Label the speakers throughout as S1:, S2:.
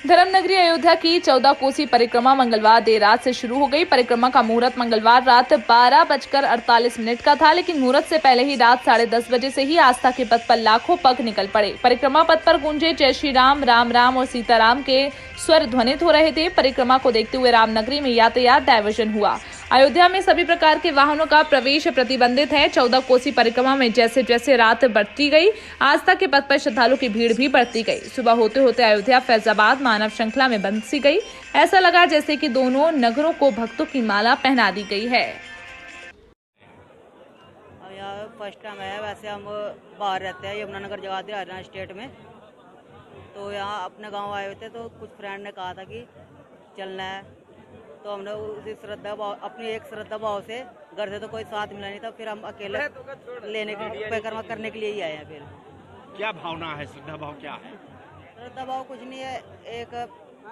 S1: धर्मनगरी अयोध्या की 14 कोसी परिक्रमा मंगलवार देर रात से शुरू हो गई। परिक्रमा का मुहूर्त मंगलवार रात 12:48 का था, लेकिन मुहूर्त से पहले ही रात 10:30 बजे से ही आस्था के पथ पर लाखों भक्त निकल पड़े। परिक्रमा पथ पर गूंजे जय श्री राम, राम राम और सीताराम के स्वर ध्वनित हो रहे थे। परिक्रमा को देखते हुए रामनगरी में यातायात डायवर्जन हुआ। अयोध्या में सभी प्रकार के वाहनों का प्रवेश प्रतिबंधित है। 14 कोसी परिक्रमा में जैसे जैसे रात बढ़ती गई, आस्था के पथ पर श्रद्धालुओं की भीड़ भी बढ़ती गई। सुबह होते होते अयोध्या फैजाबाद मानव श्रृंखला में बंद सी गई। ऐसा लगा जैसे कि दोनों नगरों को भक्तों की माला पहना दी गई है।
S2: यहाँ फर्स्ट टाइम है। वैसे हम बाहर रहते हैं, यमुनानगर जगाधरी हरियाणा स्टेट में। तो यहाँ अपने गांव आए हुए थे, तो कुछ फ्रेंड ने कहा था कि चलना है, तो हमने उसी श्रद्धा भाव, अपनी एक श्रद्धा भाव से, घर से तो कोई साथ मिला नहीं था, फिर हम अकेले लेने के परिक्रमा करने के लिए ही आए हैं। फिर
S3: क्या भावना है, श्रद्धा भाव क्या है?
S2: श्रद्धा भाव कुछ नहीं है, एक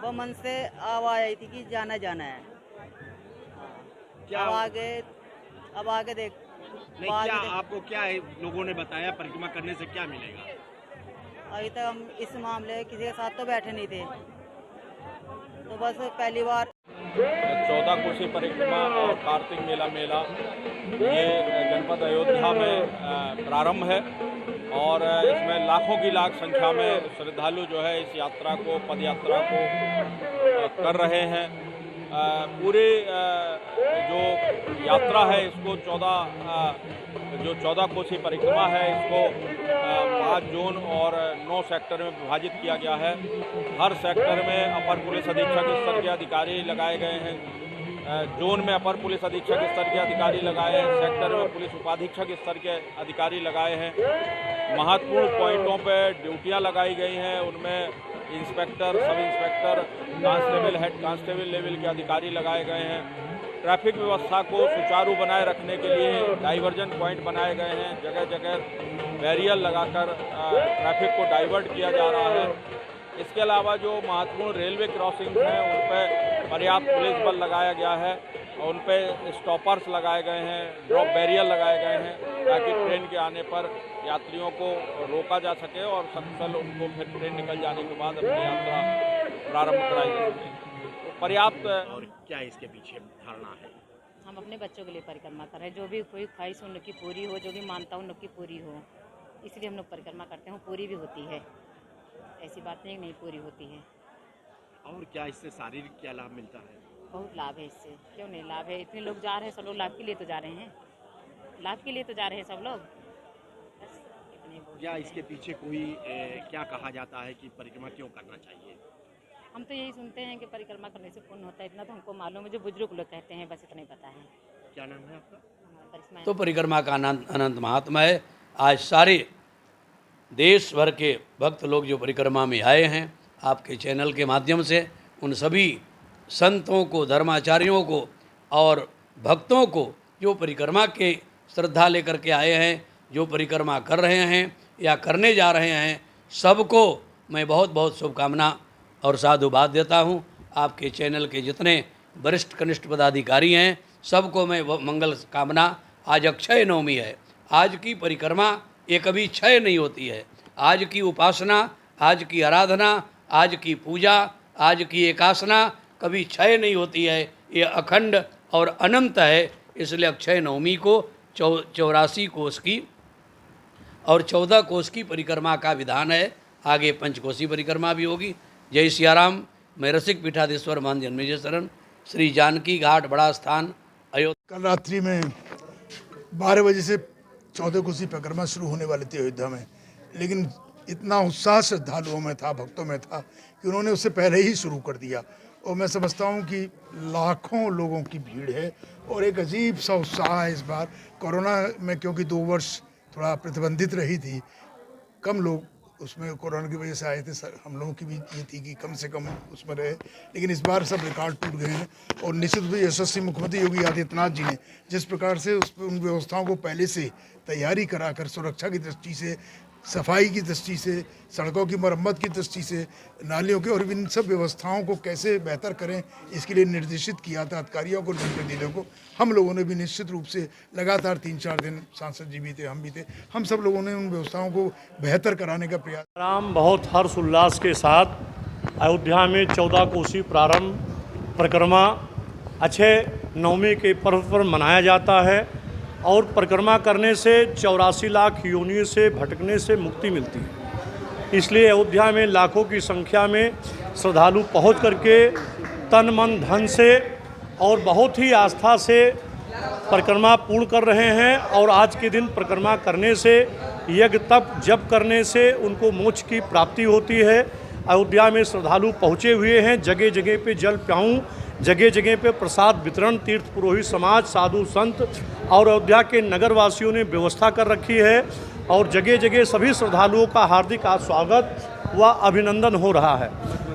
S2: वो मन से आवाज आई थी कि जाना जाना है। अब आगे देख
S3: नहीं, क्या आपको क्या है, लोगों ने बताया परिक्रमा करने से क्या मिलेगा?
S2: अभी तक हम इस मामले किसी के साथ तो बैठे नहीं थे, तो बस पहली बार
S4: 14 कोसी परिक्रमा और कार्तिक मेला ये जनपद अयोध्या में प्रारंभ है और इसमें लाखों की लाख संख्या में श्रद्धालु जो है इस यात्रा को, पद यात्रा को कर रहे हैं। पूरे जो यात्रा है इसको 14 कोसी परिक्रमा है, इसको 5 जोन और 9 सेक्टर में विभाजित किया गया है। हर सेक्टर में अपर पुलिस अधीक्षक स्तर के अधिकारी लगाए गए हैं, जोन में अपर पुलिस अधीक्षक स्तर के अधिकारी लगाए हैं, सेक्टर में पुलिस उपाधीक्षक स्तर के अधिकारी लगाए हैं। महत्वपूर्ण पॉइंटों पर ड्यूटियां लगाई गई हैं, उनमें inspector, sub inspector, constable, head constable level के अधिकारी लगाए गए हैं। ट्रैफिक व्यवस्था को सुचारू बनाए रखने के लिए डाइवर्जन पॉइंट बनाए गए हैं, जगह जगह बैरियर लगाकर ट्रैफिक को डाइवर्ट किया जा रहा है। इसके अलावा जो महत्वपूर्ण रेलवे क्रॉसिंग हैं उन पर पर्याप्त पुलिस बल लगाया गया है और उन पर स्टॉपर्स लगाए गए हैं, ड्रॉप बैरियर लगाए गए हैं, ताकि ट्रेन के आने पर यात्रियों को रोका जा सके और सकुशल उनको फिर ट्रेन निकल जाने के बाद अपनी यात्रा प्रारंभ कराई जा सके। तो पर्याप्त।
S3: और क्या इसके पीछे धारणा है?
S5: हम अपने बच्चों के लिए परिक्रमा कर रहे हैं, जो भी कोई ख्वाहिश उनकी पूरी हो, जो भी मानता उन लोग की पूरी हो, इसलिए हम लोग परिक्रमा करते हैं। पूरी भी होती है, ऐसी बात नहीं पूरी होती है।
S3: और क्या इससे शारीरिक क्या लाभ मिलता है?
S5: बहुत लाभ है इससे, क्यों नहीं लाभ है। इतने लोग जा रहे हैं, सब लोग लाभ के लिए तो जा रहे हैं, लाभ के लिए तो जा रहे हैं सब लोग। बस इतने
S3: क्या इसके पीछे कोई क्या कहा जाता है कि परिक्रमा क्यों करना चाहिए?
S5: हम तो यही सुनते हैं कि परिक्रमा करने से पुण्य होता है, इतना तो हमको मालूम है, जो बुजुर्ग लोग कहते हैं, बस इतना ही पता है।
S3: क्या नाम है आपका?
S6: तो परिक्रमा का अनंत महात्मा है। आज सारे देश भर के भक्त लोग जो परिक्रमा में आए हैं, आपके चैनल के माध्यम से उन सभी संतों को, धर्माचार्यों को और भक्तों को जो परिक्रमा के श्रद्धा लेकर के आए हैं, जो परिक्रमा कर रहे हैं या करने जा रहे हैं, सबको मैं बहुत बहुत शुभकामना और साधुवाद देता हूँ। आपके चैनल के जितने वरिष्ठ कनिष्ठ पदाधिकारी हैं, सबको मैं मंगल कामना। आज अक्षय नवमी है। आज की परिक्रमा ये कभी क्षय नहीं होती है। आज की उपासना, आज की आराधना, आज की पूजा, आज की एकासना कभी क्षय नहीं होती है, ये अखंड और अनंत है। इसलिए अक्षय नवमी को 84 कोस की और 14 कोस की परिक्रमा का विधान है। आगे पंचकोसी परिक्रमा भी होगी। जय सियाराम। मैं रसिक पीठाधीश्वर मान जन्मेजय शरण, श्री जानकी घाट बड़ा स्थान अयोध्या।
S7: कल रात्रि में 12 बजे से 14 कोसी परिक्रमा शुरू होने वाली थी अयोध्या में, लेकिन इतना उत्साह श्रद्धालुओं में था, भक्तों में था कि उन्होंने उससे पहले ही शुरू कर दिया। और मैं समझता हूँ कि लाखों लोगों की भीड़ है और एक अजीब सा उत्साह है इस बार। कोरोना में क्योंकि 2 वर्ष थोड़ा प्रतिबंधित रही थी, कम लोग उसमें कोरोना की वजह से आए थे, हम लोगों की भी ये थी कि कम से कम उसमें रहे, लेकिन इस बार सब रिकॉर्ड टूट गए हैं। और निश्चित रूप से यशस्वी मुख्यमंत्री योगी आदित्यनाथ जी ने जिस प्रकार से उन व्यवस्थाओं को पहले से तैयारी कराकर सुरक्षा की दृष्टि से सफाई की दृष्टि से, सड़कों की मरम्मत की दृष्टि से, नालियों के और इन सब व्यवस्थाओं को कैसे बेहतर करें, इसके लिए निर्देशित किया था अधिकारियों को, जनप्रतिनिधियों को। हम लोगों ने भी निश्चित रूप से लगातार 3-4 दिन, सांसद जी भी थे, हम भी थे, हम सब लोगों ने उन व्यवस्थाओं को बेहतर कराने का प्रयास।
S8: राम बहुत हर्ष उल्लास के साथ अयोध्या में 14 कोसी प्रारंभ परिक्रमा अक्षय नवमी के पर्व पर मनाया जाता है और परिक्रमा करने से 84 लाख योनियों से भटकने से मुक्ति मिलती है। इसलिए अयोध्या में लाखों की संख्या में श्रद्धालु पहुंच करके तन मन धन से और बहुत ही आस्था से परिक्रमा पूर्ण कर रहे हैं। और आज के दिन परिक्रमा करने से, यज्ञ तप जप करने से उनको मोक्ष की प्राप्ति होती है। अयोध्या में श्रद्धालु पहुँचे हुए हैं, जगह जगह पे जल प्याऊँ, जगह जगह पे प्रसाद वितरण, तीर्थ पुरोहित समाज, साधु संत और अयोध्या के नगर वासियों ने व्यवस्था कर रखी है और जगह जगह सभी श्रद्धालुओं का हार्दिक स्वागत व अभिनंदन हो रहा है।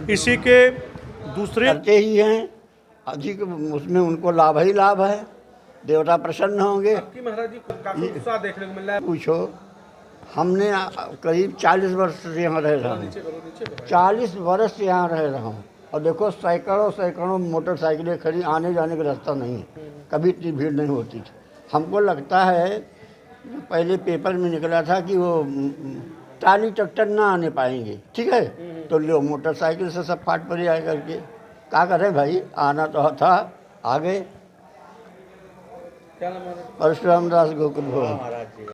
S8: इसी के दूसरे
S9: करते ही हैं, अधिक उसमें उनको लाभ ही लाभ है, देवता प्रसन्न होंगे।
S3: महाराज जी काफी उत्साह देखने को मिल रहा है।
S9: पूछो, हमने करीब 40 वर्ष से यहाँ रह रहा हूँ, 40 वर्ष से यहाँ रह रहा हूँ और देखो सैकड़ों मोटरसाइकिलें खड़ी, आने जाने का रास्ता नहीं है, कभी इतनी भीड़ नहीं होती थी। हमको लगता है पहले पेपर में निकला था कि वो टाली ट्रैक्टर ना आने पाएंगे, ठीक है, तो लो मोटरसाइकिल से सब फाट पर आए करके क्या करें भाई, आना तो था, आ गए। परशुराम दास गोकुल भवन।